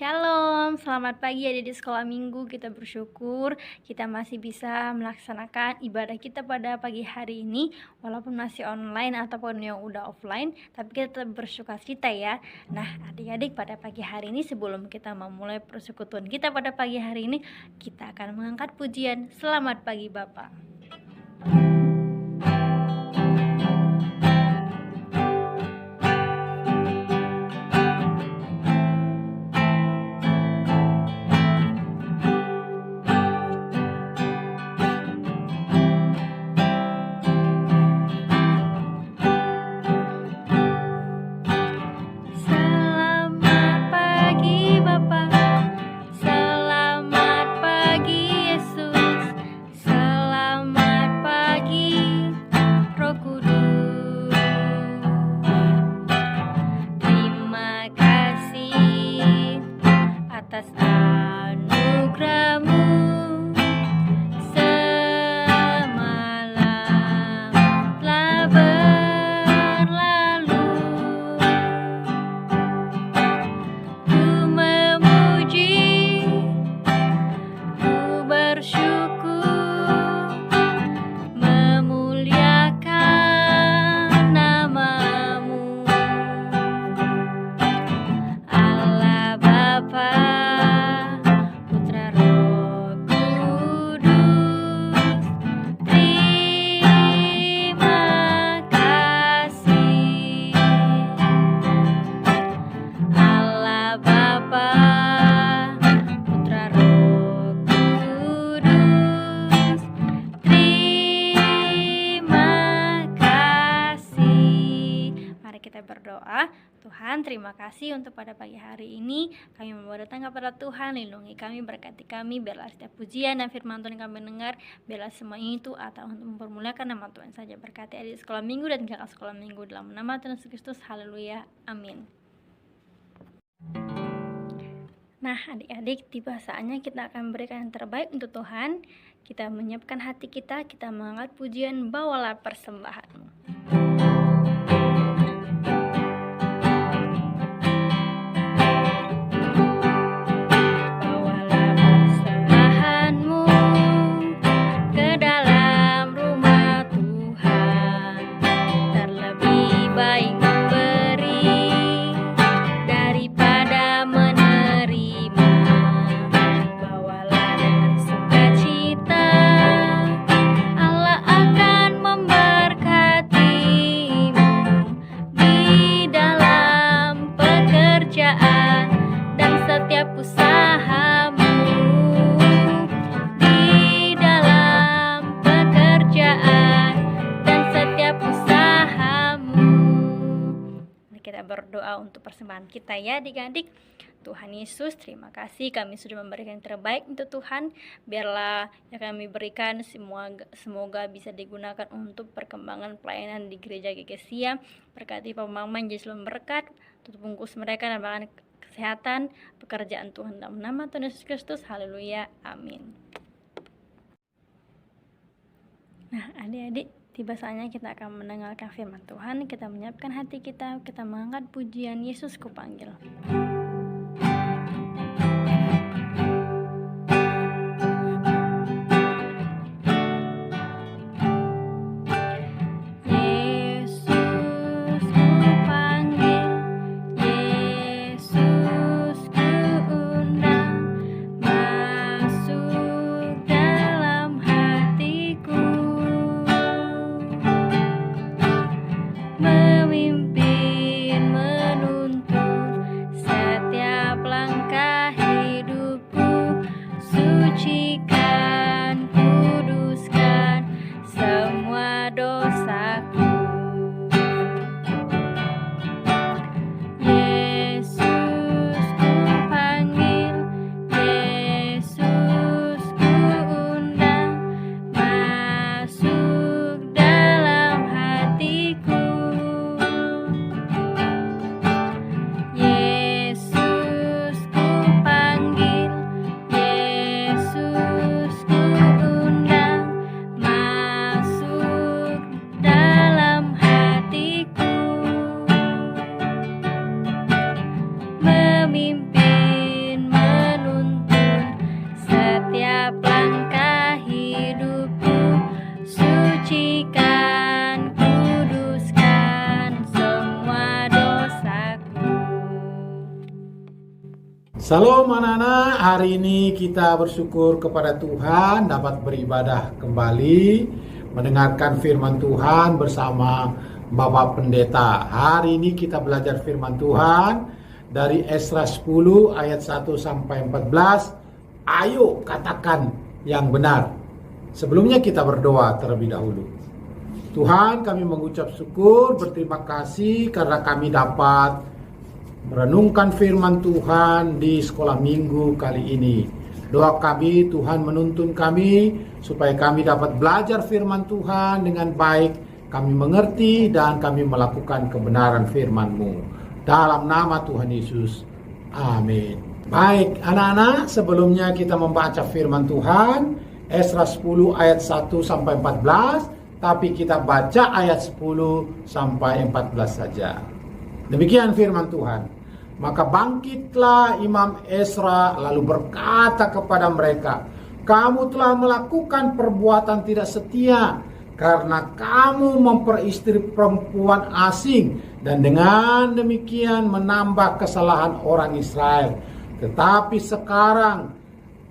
Shalom, selamat pagi adik di sekolah minggu. Kita bersyukur kita masih bisa melaksanakan ibadah kita pada pagi hari ini, walaupun masih online ataupun yang udah offline, tapi kita tetap bersuka cita ya. Nah, adik-adik, pada pagi hari ini sebelum kita memulai persekutuan kita pada pagi hari ini, kita akan mengangkat pujian Selamat Pagi Bapa. Atas anugerahmu semalam telah berlalu, ku memuji, ku bersyukur, memuliakan namamu, Allah Bapa, berdoa. Tuhan, terima kasih untuk pada pagi hari ini kami mau datang kepada Tuhan. Lindungi kami, berkati kami, biarlah setiap pujian dan firman Tuhan yang kami dengar, biarlah semua itu atau untuk mempermuliakan nama Tuhan saja. Berkati adik sekolah minggu dan kakak sekolah minggu dalam nama Tuhan Yesus Kristus. Haleluya, amin. Nah, adik-adik, tiba saatnya kita akan berikan yang terbaik untuk Tuhan. Kita menyiapkan hati kita mengangkat pujian, bawalah persembahanmu. Berdoa untuk persembahan kita ya adik-adik. Tuhan Yesus, terima kasih kami sudah memberikan yang terbaik untuk Tuhan. Biarlah yang kami berikan semoga bisa digunakan untuk perkembangan pelayanan di gereja GKSIA. Berkati pemahaman jadi selalu berkat, tutup bungkus mereka dan bahkan kesehatan, pekerjaan Tuhan dalam nama Tuhan Yesus Kristus. Haleluya, amin. Nah, adik-adik, tiba saatnya kita akan mendengarkan firman Tuhan. Kita menyiapkan hati kita mengangkat pujian Yesus Kupanggil. Salam anak-anak, hari ini kita bersyukur kepada Tuhan dapat beribadah kembali, mendengarkan firman Tuhan bersama Bapak Pendeta. Hari ini kita belajar firman Tuhan dari Esra 10 ayat 1 sampai 14. Ayo katakan yang benar. Sebelumnya kita berdoa terlebih dahulu. Tuhan, kami mengucap syukur, berterima kasih karena kami dapat merenungkan firman Tuhan di sekolah minggu kali ini. Doa kami, Tuhan menuntun kami supaya kami dapat belajar firman Tuhan dengan baik, kami mengerti dan kami melakukan kebenaran firman-Mu. Dalam nama Tuhan Yesus, amin. Baik anak-anak, sebelumnya kita membaca firman Tuhan Esra 10 ayat 1 sampai 14, tapi kita baca ayat 10 sampai 14 saja. Demikian firman Tuhan. Maka bangkitlah Imam Esra lalu berkata kepada mereka, kamu telah melakukan perbuatan tidak setia karena kamu memperistri perempuan asing dan dengan demikian menambah kesalahan orang Israel. Tetapi sekarang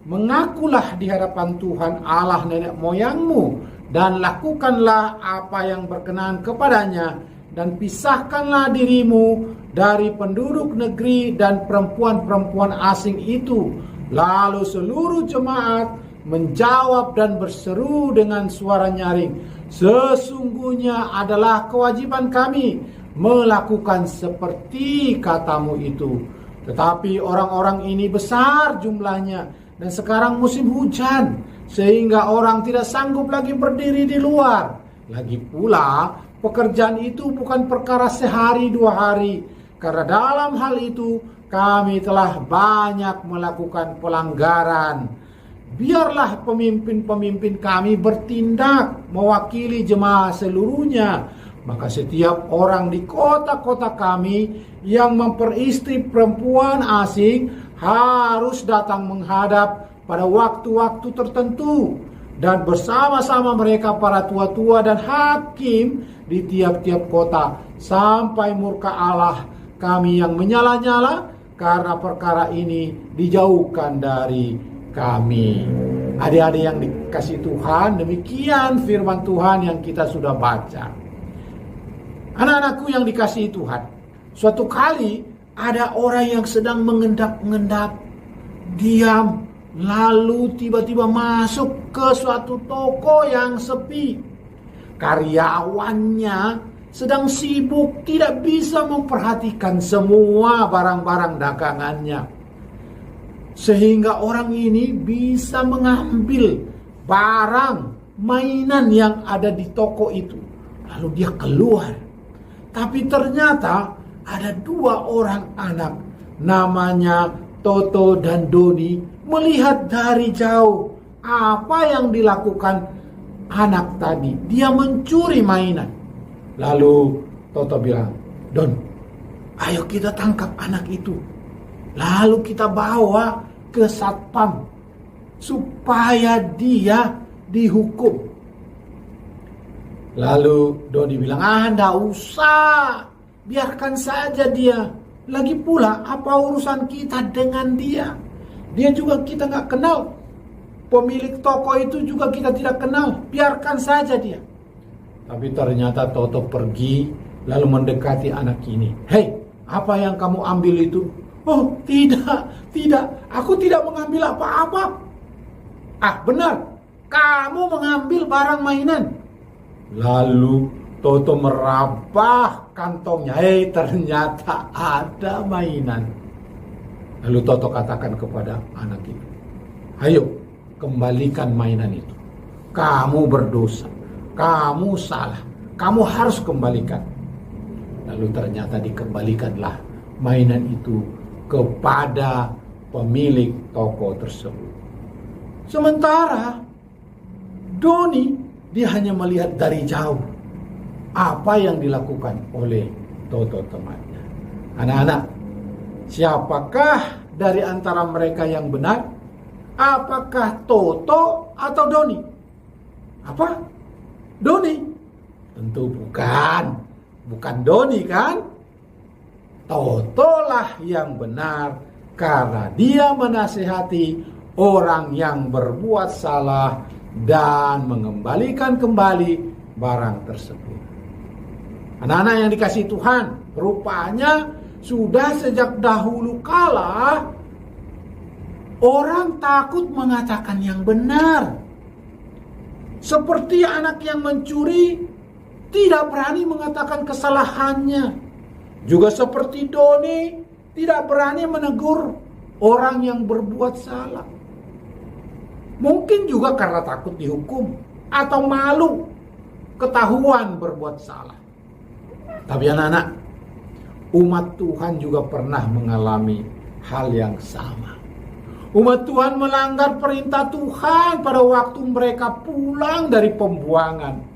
mengakulah di hadapan Tuhan Allah nenek moyangmu dan lakukanlah apa yang berkenan kepadanya dan pisahkanlah dirimu dari penduduk negeri dan perempuan-perempuan asing itu. Lalu seluruh jemaat menjawab dan berseru dengan suara nyaring, sesungguhnya adalah kewajiban kami melakukan seperti katamu itu. Tetapi orang-orang ini besar jumlahnya dan sekarang musim hujan, sehingga orang tidak sanggup lagi berdiri di luar. Lagi pula pekerjaan itu bukan perkara sehari dua hari, karena dalam hal itu kami telah banyak melakukan pelanggaran. Biarlah pemimpin-pemimpin kami bertindak mewakili jemaah seluruhnya. Maka setiap orang di kota-kota kami yang memperistri perempuan asing harus datang menghadap pada waktu-waktu tertentu, dan bersama-sama mereka para tua-tua dan hakim di tiap-tiap kota sampai murka Allah kami yang menyala-nyala karena perkara ini dijauhkan dari kami. Adik-adik yang dikasih Tuhan, demikian firman Tuhan yang kita sudah baca. Anak-anakku yang dikasihi Tuhan, suatu kali ada orang yang sedang mengendap-endap, diam, lalu tiba-tiba masuk ke suatu toko yang sepi. Karyawannya sedang sibuk, tidak bisa memperhatikan semua barang-barang dagangannya. Sehingga orang ini bisa mengambil barang mainan yang ada di toko itu. Lalu dia keluar. Tapi ternyata ada dua orang anak, namanya Toto dan Doni, melihat dari jauh apa yang dilakukan anak tadi. Dia mencuri mainan. Lalu Toto bilang, Don, ayo kita tangkap anak itu. Lalu kita bawa ke satpam supaya dia dihukum. Lalu Doni bilang, enggak usah, biarkan saja dia. Lagi pula apa urusan kita dengan dia? Dia juga kita gak kenal. Pemilik toko itu juga kita tidak kenal. Biarkan saja dia. Tapi ternyata Toto pergi lalu mendekati anak ini. Hei, apa yang kamu ambil itu? Oh, tidak. Aku tidak mengambil apa-apa. Benar. Kamu mengambil barang mainan. Lalu Toto merabah kantongnya. Ternyata ada mainan. Lalu Toto katakan kepada anak itu, ayo kembalikan mainan itu. Kamu berdosa. Kamu salah. Kamu harus kembalikan. Lalu ternyata dikembalikanlah mainan itu kepada pemilik toko tersebut. Sementara Doni, dia hanya melihat dari jauh apa yang dilakukan oleh Toto temannya. Anak-anak, siapakah dari antara mereka yang benar? Apakah Toto atau Doni? Apa? Doni? Tentu bukan. Bukan Doni kan? Toto lah yang benar karena dia menasihati orang yang berbuat salah dan mengembalikan kembali barang tersebut. Anak-anak yang dikasihi Tuhan, rupanya sudah sejak dahulu kala orang takut mengatakan yang benar. Seperti anak yang mencuri tidak berani mengatakan kesalahannya. Juga seperti Doni tidak berani menegur orang yang berbuat salah. Mungkin juga karena takut dihukum atau malu ketahuan berbuat salah. Tapi anak-anak, umat Tuhan juga pernah mengalami hal yang sama. Umat Tuhan melanggar perintah Tuhan pada waktu mereka pulang dari pembuangan.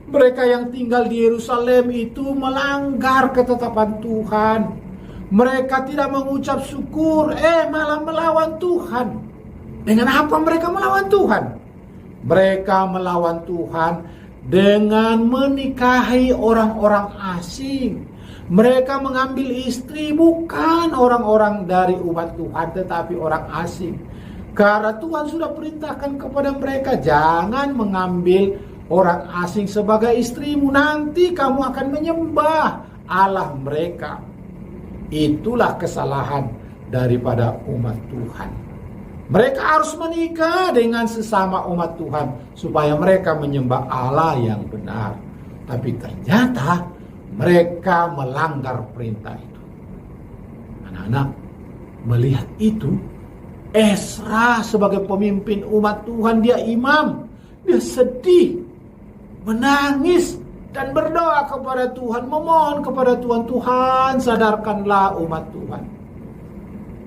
Mereka yang tinggal di Yerusalem itu melanggar ketetapan Tuhan. Mereka tidak mengucap syukur, malah melawan Tuhan. Dengan apa mereka melawan Tuhan? Mereka melawan Tuhan dengan menikahi orang-orang asing. Mereka mengambil istri bukan orang-orang dari umat Tuhan, tetapi orang asing. Karena Tuhan sudah perintahkan kepada mereka, jangan mengambil orang asing sebagai istrimu, nanti kamu akan menyembah Allah mereka. Itulah kesalahan daripada umat Tuhan. Mereka harus menikah dengan sesama umat Tuhan supaya mereka menyembah Allah yang benar. Tapi ternyata mereka melanggar perintah itu. Anak-anak melihat itu, Esra sebagai pemimpin umat Tuhan, dia imam, dia sedih, menangis dan berdoa kepada Tuhan, memohon kepada Tuhan, Tuhan sadarkanlah umat Tuhan.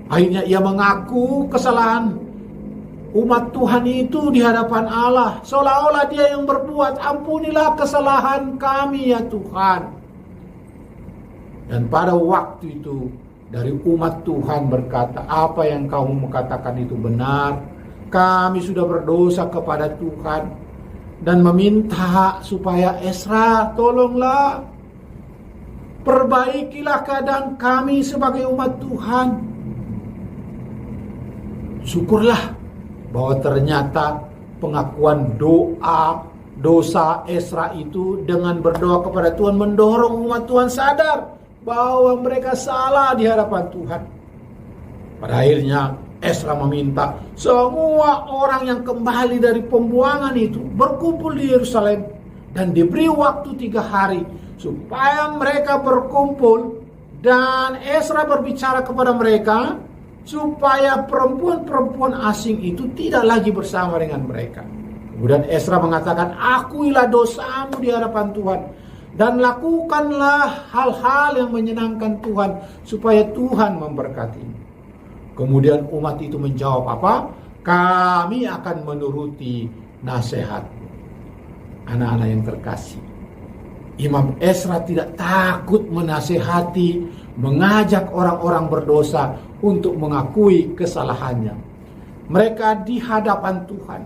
Akhirnya ia mengaku kesalahan umat Tuhan itu di hadapan Allah, seolah-olah dia yang berbuat, ampunilah kesalahan kami ya Tuhan. Dan pada waktu itu dari umat Tuhan berkata, apa yang kamu katakan itu benar. Kami sudah berdosa kepada Tuhan. Dan meminta supaya Esra, tolonglah perbaikilah keadaan kami sebagai umat Tuhan. Syukurlah bahwa ternyata pengakuan dosa Esra itu dengan berdoa kepada Tuhan mendorong umat Tuhan sadar bahwa mereka salah di hadapan Tuhan. Pada akhirnya Esra meminta semua orang yang kembali dari pembuangan itu berkumpul di Yerusalem dan diberi waktu 3 hari supaya mereka berkumpul, dan Esra berbicara kepada mereka supaya perempuan-perempuan asing itu tidak lagi bersama dengan mereka. Kemudian Esra mengatakan, akuilah dosamu di hadapan Tuhan dan lakukanlah hal-hal yang menyenangkan Tuhan supaya Tuhan memberkatimu. Kemudian umat itu menjawab apa? Kami akan menuruti nasihatmu. Anak-anak yang terkasih, Imam Esra tidak takut menasihati, mengajak orang-orang berdosa untuk mengakui kesalahannya. Mereka di hadapan Tuhan.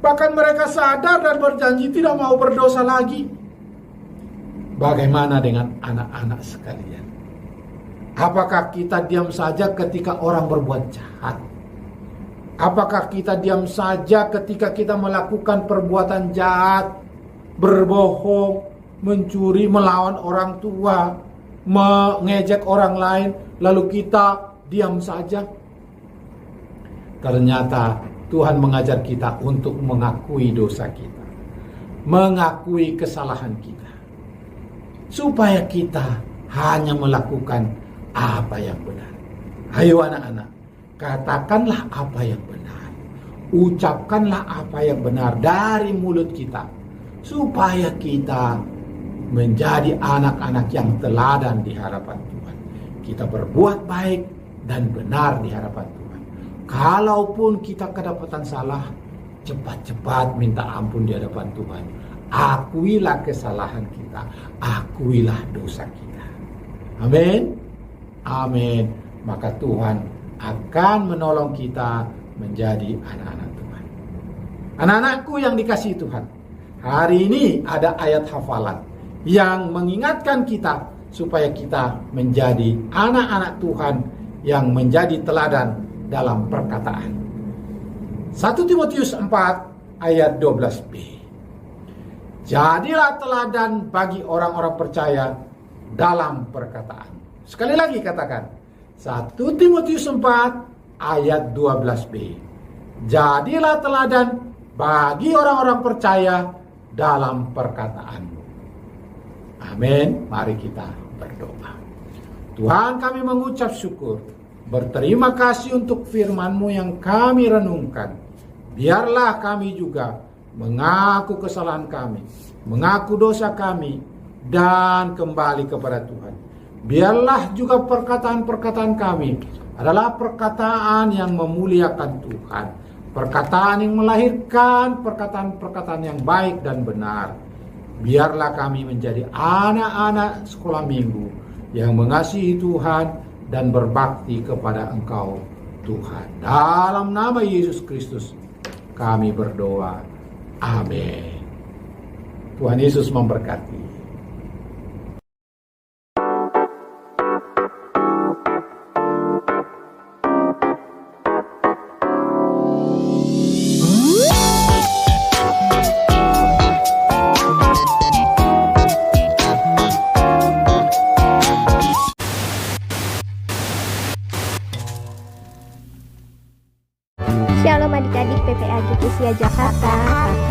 Bahkan mereka sadar dan berjanji tidak mau berdosa lagi. Bagaimana dengan anak-anak sekalian? Apakah kita diam saja ketika orang berbuat jahat? Apakah kita diam saja ketika kita melakukan perbuatan jahat, berbohong, mencuri, melawan orang tua, mengejek orang lain, lalu kita diam saja? Ternyata Tuhan mengajar kita untuk mengakui dosa kita, mengakui kesalahan kita, supaya kita hanya melakukan apa yang benar. Ayo anak-anak, katakanlah apa yang benar, ucapkanlah apa yang benar dari mulut kita, supaya kita menjadi anak-anak yang teladan di hadapan Tuhan. Kita berbuat baik dan benar di hadapan Tuhan. Kalaupun kita kedapatan salah, cepat-cepat minta ampun di hadapan Tuhan. Akuilah kesalahan kita, akuilah dosa kita. Amin. Amin. Maka Tuhan akan menolong kita menjadi anak-anak Tuhan. Anak-anakku yang dikasihi Tuhan, hari ini ada ayat hafalan yang mengingatkan kita supaya kita menjadi anak-anak Tuhan yang menjadi teladan dalam perkataan. 1 Timotius 4 ayat 12b. Jadilah teladan bagi orang-orang percaya dalam perkataan. Sekali lagi katakan, 1 Timotius 4 ayat 12b. Jadilah teladan bagi orang-orang percaya dalam perkataan. Amin. Mari kita berdoa. Tuhan, kami mengucap syukur, berterima kasih untuk firman-Mu yang kami renungkan. Biarlah kami juga mengaku kesalahan kami, mengaku dosa kami, dan kembali kepada Tuhan. Biarlah juga perkataan-perkataan kami adalah perkataan yang memuliakan Tuhan, perkataan yang melahirkan perkataan-perkataan yang baik dan benar. Biarlah kami menjadi anak-anak sekolah minggu yang mengasihi Tuhan dan berbakti kepada Engkau, Tuhan. Dalam nama Yesus Kristus kami berdoa. Amin. Tuhan Yesus memberkati. Shalom adik-adik PPAG Usia Jakarta.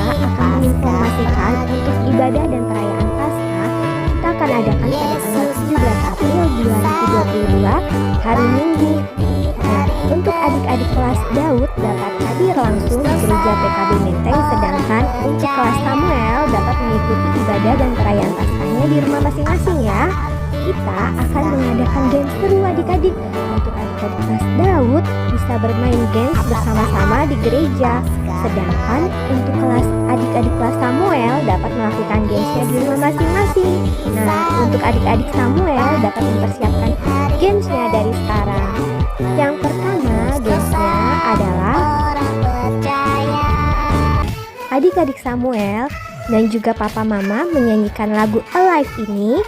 Kakak akan menginformasikan untuk ibadah dan perayaan Paskah kita akan adakan pada tanggal 17 April 2022 hari Minggu. Nah, untuk adik-adik kelas Daud dapat hadir langsung di gereja PKB Menteng, sedangkan untuk kelas Samuel dapat mengikuti ibadah dan perayaan Paskahnya di rumah masing-masing ya. Kita akan mengadakan game seru adik-adik. Untuk adik-adik kelas Daud bisa bermain games bersama-sama di gereja. Sedangkan untuk kelas adik-adik kelas Samuel dapat melakukan gamesnya di rumah masing-masing. Nah, untuk adik-adik Samuel dapat mempersiapkan gamesnya dari sekarang. Yang pertama gamesnya adalah adik-adik Samuel dan juga papa mama menyanyikan lagu Alive ini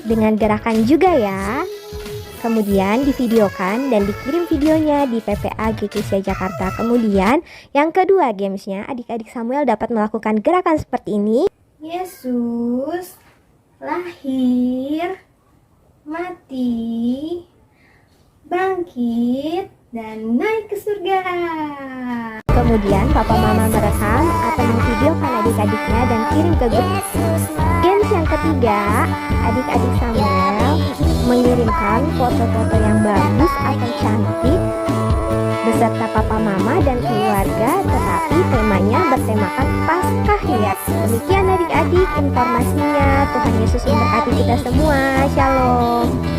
dengan gerakan juga ya. Kemudian divideokan dan dikirim videonya di PPA GKSIA Jakarta. Kemudian yang kedua gamesnya, adik-adik Samuel dapat melakukan gerakan seperti ini. Yesus lahir, mati, bangkit, dan naik ke surga. Kemudian papa mama merekam atau memvideokan adik-adiknya dan kirim ke grup. Games yang ketiga, adik-adik Samuel mengirimkan foto-foto yang bagus atau cantik beserta papa mama dan keluarga, tetapi temanya bertemakan Paskah ya. Demikian adik-adik informasinya. Tuhan Yesus memberkati kita semua. Shalom.